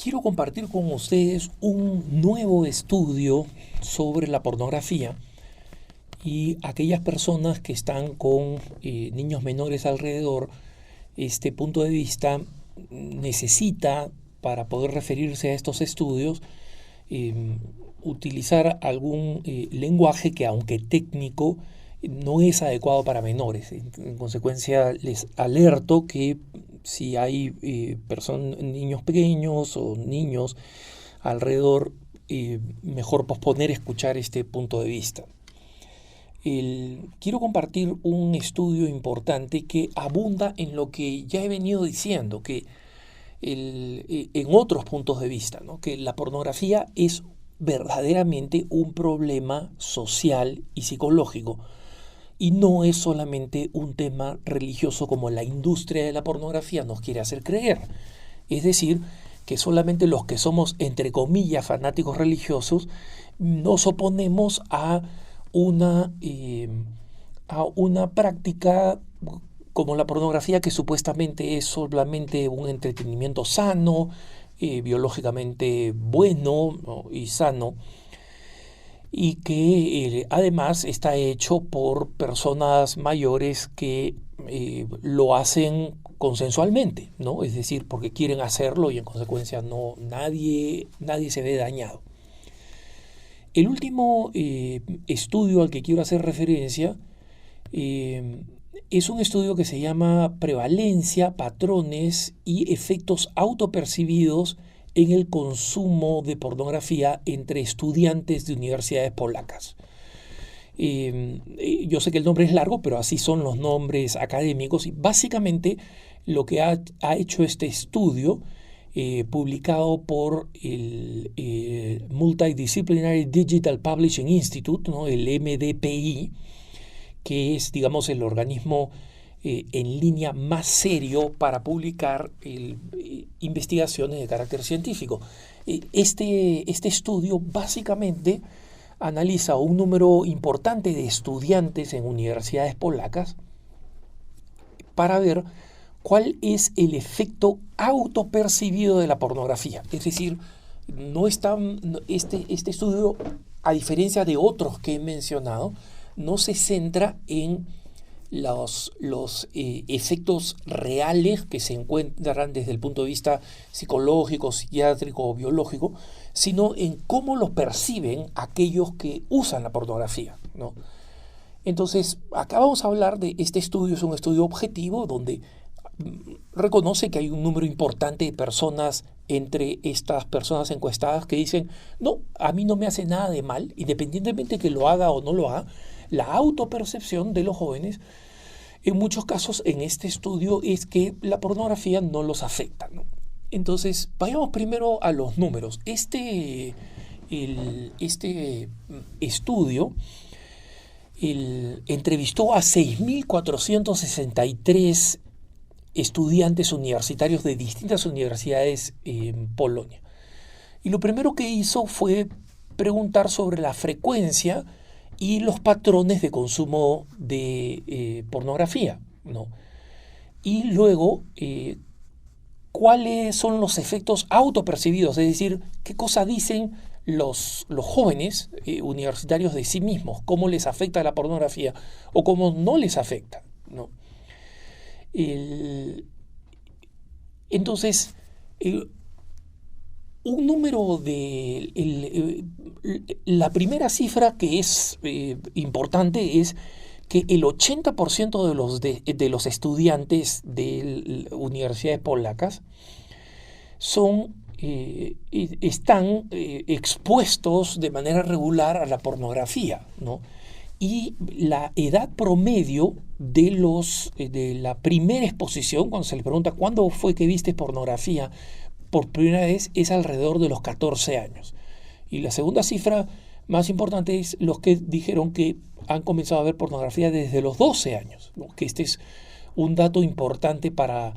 Quiero compartir con ustedes un nuevo estudio sobre la pornografía y aquellas personas que están con niños menores alrededor. Este punto de vista necesita, para poder referirse a estos estudios, eh, utilizar algún lenguaje que, aunque técnico, no es adecuado para menores. En consecuencia, les alerto que si hay niños pequeños o niños alrededor, mejor posponer escuchar este punto de vista. Quiero compartir un estudio importante que abunda en lo que ya he venido diciendo, que en otros puntos de vista, ¿no? Que la pornografía es verdaderamente un problema social y psicológico, y no es solamente un tema religioso como la industria de la pornografía nos quiere hacer creer. Es decir, que solamente los que somos, entre comillas, fanáticos religiosos, nos oponemos a una práctica como la pornografía, que supuestamente es solamente un entretenimiento sano, biológicamente bueno, ¿no? Y sano, y que además está hecho por personas mayores que lo hacen consensualmente, ¿no? Es decir, porque quieren hacerlo y en consecuencia nadie se ve dañado. El último estudio al que quiero hacer referencia es un estudio que se llama Prevalencia, Patrones y Efectos Autopercibidos en el consumo de pornografía entre estudiantes de universidades polacas. Yo sé que el nombre es largo, pero así son los nombres académicos, y básicamente lo que ha hecho este estudio, publicado por el Multidisciplinary Digital Publishing Institute, ¿no? El MDPI, que es, digamos, el organismo en línea más serio para publicar investigaciones de carácter científico. Este estudio básicamente analiza un número importante de estudiantes en universidades polacas para ver cuál es el efecto autopercibido de la pornografía. Es decir, este estudio, a diferencia de otros que he mencionado, no se centra en los efectos reales que se encuentran desde el punto de vista psicológico, psiquiátrico o biológico, sino en cómo lo perciben aquellos que usan la pornografía, ¿no? Entonces, acá vamos a hablar de este estudio. Es un estudio objetivo donde reconoce que hay un número importante de personas entre estas personas encuestadas que dicen: no, a mí no me hace nada de mal, independientemente que lo haga o no lo haga. La autopercepción de los jóvenes, en muchos casos en este estudio, es que la pornografía no los afecta, ¿no? Entonces, vayamos primero a los números. Este estudio entrevistó a 6.463 estudiantes universitarios de distintas universidades en Polonia. Y lo primero que hizo fue preguntar sobre la frecuencia y los patrones de consumo de pornografía, ¿no? Y luego, cuáles son los efectos autopercibidos, es decir, qué cosa dicen los jóvenes universitarios de sí mismos, cómo les afecta la pornografía o cómo no les afecta, ¿no? Entonces, un número la primera cifra que es importante es que el 80% de los estudiantes de universidades polacas están expuestos de manera regular a la pornografía, ¿no? Y la edad promedio de la primera exposición, cuando se les pregunta cuándo fue que viste pornografía por primera vez, es alrededor de los 14 años. Y la segunda cifra más importante es los que dijeron que han comenzado a ver pornografía desde los 12 años, ¿no? Que este es un dato importante para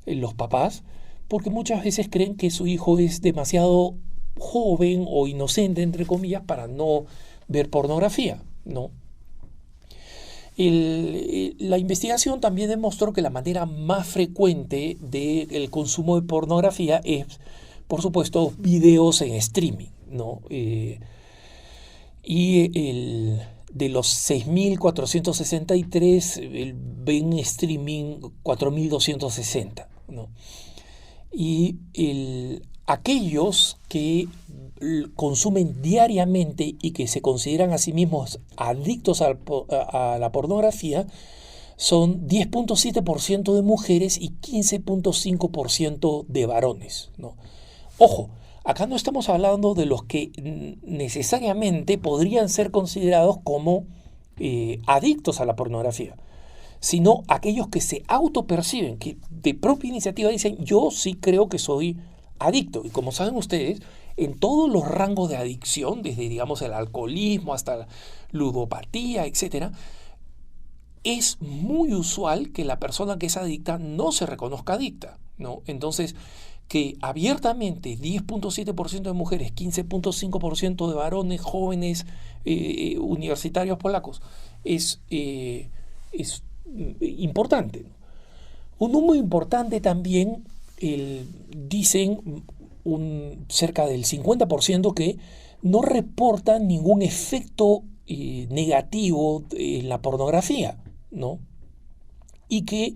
los papás, porque muchas veces creen que su hijo es demasiado joven o inocente, entre comillas, para no ver pornografía, ¿no? La investigación también demostró que la manera más frecuente del consumo de pornografía es por supuesto, videos en streaming, ¿no? De los 6.463, ven streaming 4.260, ¿no? Y aquellos que consumen diariamente y que se consideran a sí mismos adictos a la pornografía son 10.7% de mujeres y 15.5% de varones, ¿no? Ojo, acá no estamos hablando de los que necesariamente podrían ser considerados como adictos a la pornografía, sino aquellos que se autoperciben, que de propia iniciativa dicen, yo sí creo que soy adicto. Y como saben ustedes, en todos los rangos de adicción, desde digamos el alcoholismo hasta la ludopatía, etcétera, es muy usual que la persona que es adicta no se reconozca adicta, ¿no? Entonces, que abiertamente 10.7% de mujeres, 15.5% de varones jóvenes universitarios polacos es importante. Un número importante también, dicen cerca del 50% que no reportan ningún efecto negativo en la pornografía, ¿no? Y que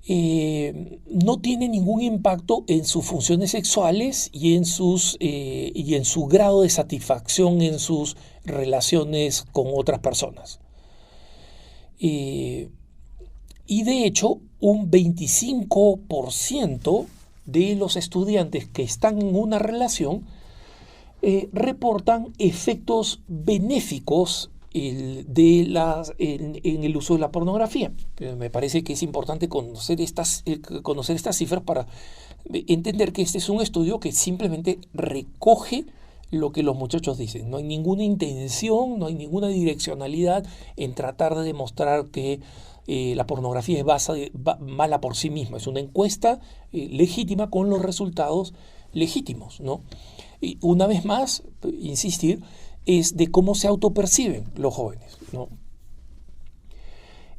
no tiene ningún impacto en sus funciones sexuales y en su grado de satisfacción en sus relaciones con otras personas. Y de hecho, un 25% de los estudiantes que están en una relación reportan efectos benéficos en el uso de la pornografía. Me parece que es importante conocer estas cifras para entender que este es un estudio que simplemente recoge lo que los muchachos dicen. No hay ninguna intención, no hay ninguna direccionalidad en tratar de demostrar que la pornografía es mala por sí misma. Es una encuesta legítima con los resultados legítimos, ¿no? Y una vez más, insistir, es de cómo se autoperciben los jóvenes, ¿no?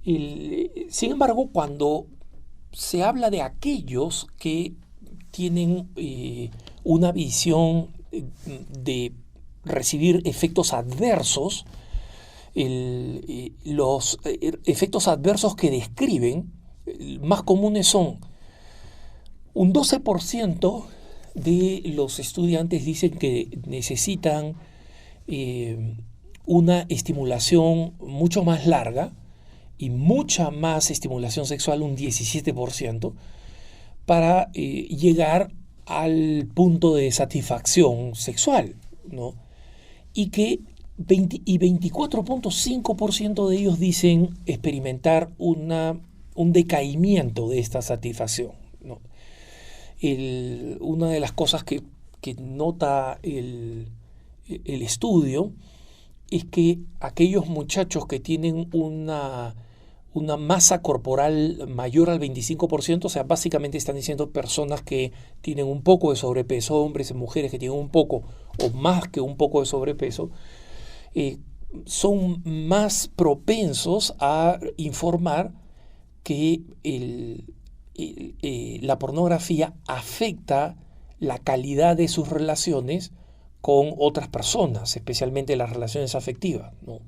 Sin embargo, cuando se habla de aquellos que tienen una visión de recibir efectos adversos, los efectos adversos que describen más comunes son un 12% de los estudiantes dicen que necesitan una estimulación mucho más larga y mucha más estimulación sexual, un 17%, para llegar al punto de satisfacción sexual, ¿no? Y que 24.5% de ellos dicen experimentar un decaimiento de esta satisfacción, ¿no? Una de las cosas que nota el estudio es que aquellos muchachos que tienen una masa corporal mayor al 25%, o sea, básicamente están diciendo personas que tienen un poco de sobrepeso, hombres y mujeres que tienen un poco o más que un poco de sobrepeso, son más propensos a informar que la pornografía afecta la calidad de sus relaciones con otras personas, especialmente las relaciones afectivas, ¿no?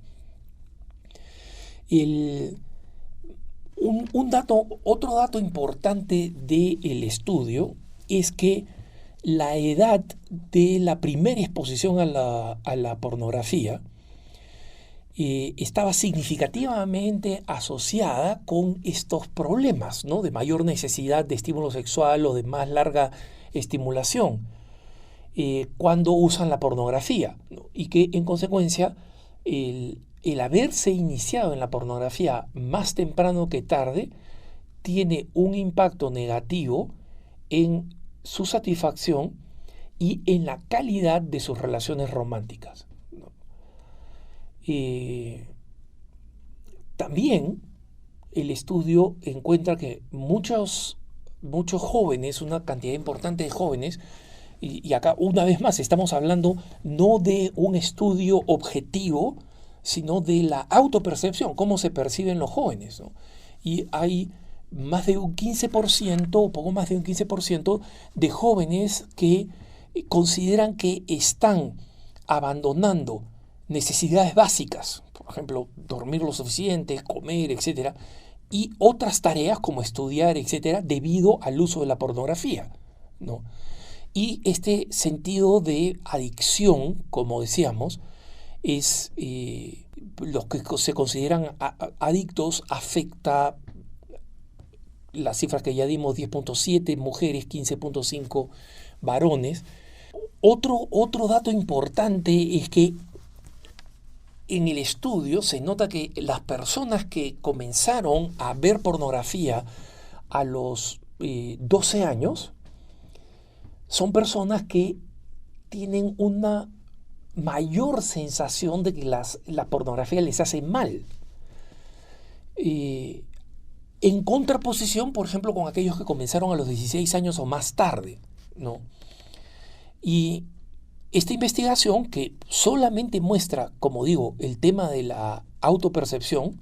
Otro dato importante del estudio es que la edad de la primera exposición a la pornografía estaba significativamente asociada con estos problemas, ¿no? De mayor necesidad de estímulo sexual o de más larga estimulación cuando usan la pornografía, ¿no? Y que en consecuencia el haberse iniciado en la pornografía más temprano que tarde tiene un impacto negativo en su satisfacción y en la calidad de sus relaciones románticas, ¿no? También el estudio encuentra que muchos jóvenes, una cantidad importante de jóvenes, y acá una vez más estamos hablando no de un estudio objetivo, sino de la autopercepción, cómo se perciben los jóvenes, ¿no? Y hay más de un 15%, o poco más de un 15% de jóvenes que consideran que están abandonando necesidades básicas, por ejemplo, dormir lo suficiente, comer, etcétera, y otras tareas como estudiar, etcétera, debido al uso de la pornografía, ¿no? Y este sentido de adicción, como decíamos, es los que se consideran adictos afecta las cifras que ya dimos, 10.7 mujeres, 15.5 varones. Otro dato importante es que en el estudio se nota que las personas que comenzaron a ver pornografía a los 12 años son personas que tienen una mayor sensación de que la pornografía les hace mal. En contraposición, por ejemplo, con aquellos que comenzaron a los 16 años o más tarde, ¿no? Y esta investigación, que solamente muestra, como digo, el tema de la autopercepción,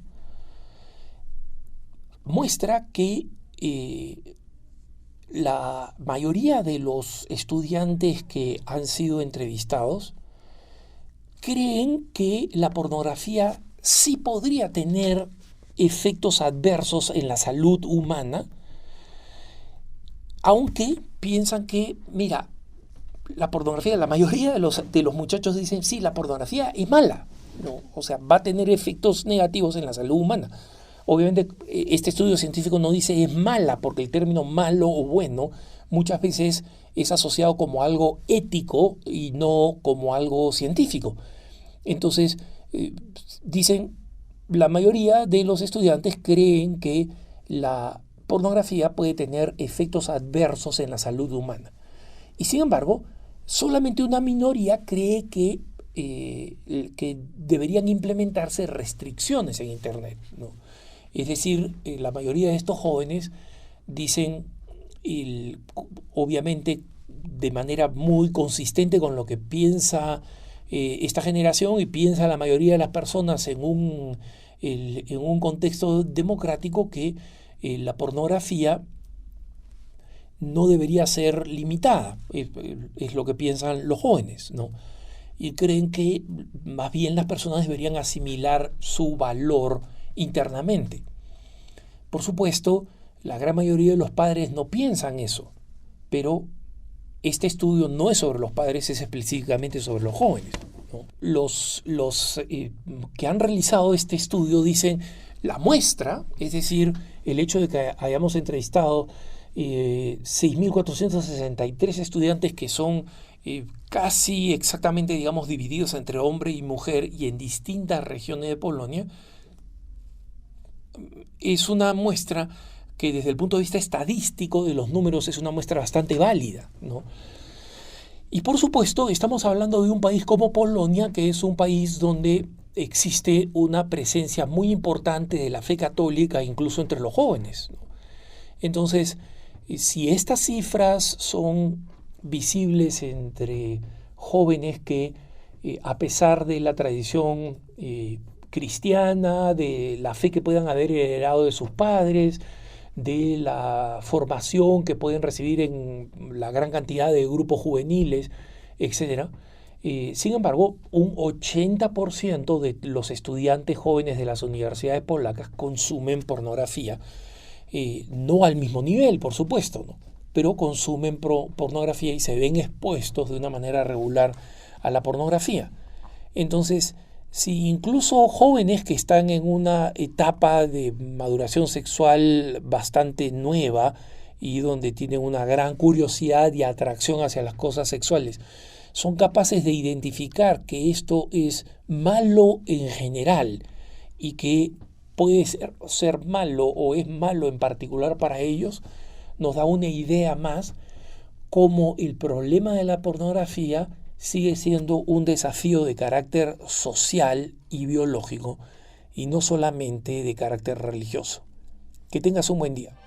muestra que la mayoría de los estudiantes que han sido entrevistados creen que la pornografía sí podría tener efectos adversos en la salud humana, aunque piensan que, mira, la pornografía, la mayoría de los muchachos dicen, sí, la pornografía es mala, ¿no? O sea, va a tener efectos negativos en la salud humana. Obviamente, este estudio científico no dice es mala, porque el término malo o bueno muchas veces es asociado como algo ético y no como algo científico. Entonces, dicen, la mayoría de los estudiantes creen que la pornografía puede tener efectos adversos en la salud humana. Y sin embargo, solamente una minoría cree que deberían implementarse restricciones en Internet, ¿no? Es decir, la mayoría de estos jóvenes dicen, obviamente de manera muy consistente con lo que piensa esta generación y piensa la mayoría de las personas en un contexto democrático, que la pornografía no debería ser limitada, es lo que piensan los jóvenes, ¿no? Y creen que más bien las personas deberían asimilar su valor internamente. Por supuesto, la gran mayoría de los padres no piensan eso, pero este estudio no es sobre los padres, es específicamente sobre los jóvenes, ¿no? Los que han realizado este estudio dicen, la muestra, es decir, el hecho de que hayamos entrevistado 6.463 estudiantes que son casi exactamente, digamos, divididos entre hombre y mujer y en distintas regiones de Polonia, es una muestra que desde el punto de vista estadístico de los números es una muestra bastante válida, ¿no? Y por supuesto estamos hablando de un país como Polonia, que es un país donde existe una presencia muy importante de la fe católica, incluso entre los jóvenes, ¿no? Entonces, si estas cifras son visibles entre jóvenes que, a pesar de la tradición cristiana, de la fe que puedan haber heredado de sus padres, de la formación que pueden recibir en la gran cantidad de grupos juveniles, etc. Sin embargo, un 80% de los estudiantes jóvenes de las universidades polacas consumen pornografía, no al mismo nivel, por supuesto, ¿no? Pero consumen pornografía y se ven expuestos de una manera regular a la pornografía. Entonces, si incluso jóvenes que están en una etapa de maduración sexual bastante nueva y donde tienen una gran curiosidad y atracción hacia las cosas sexuales, son capaces de identificar que esto es malo en general y que puede ser malo o es malo en particular para ellos, nos da una idea más cómo el problema de la pornografía sigue siendo un desafío de carácter social y biológico y no solamente de carácter religioso. Que tengas un buen día.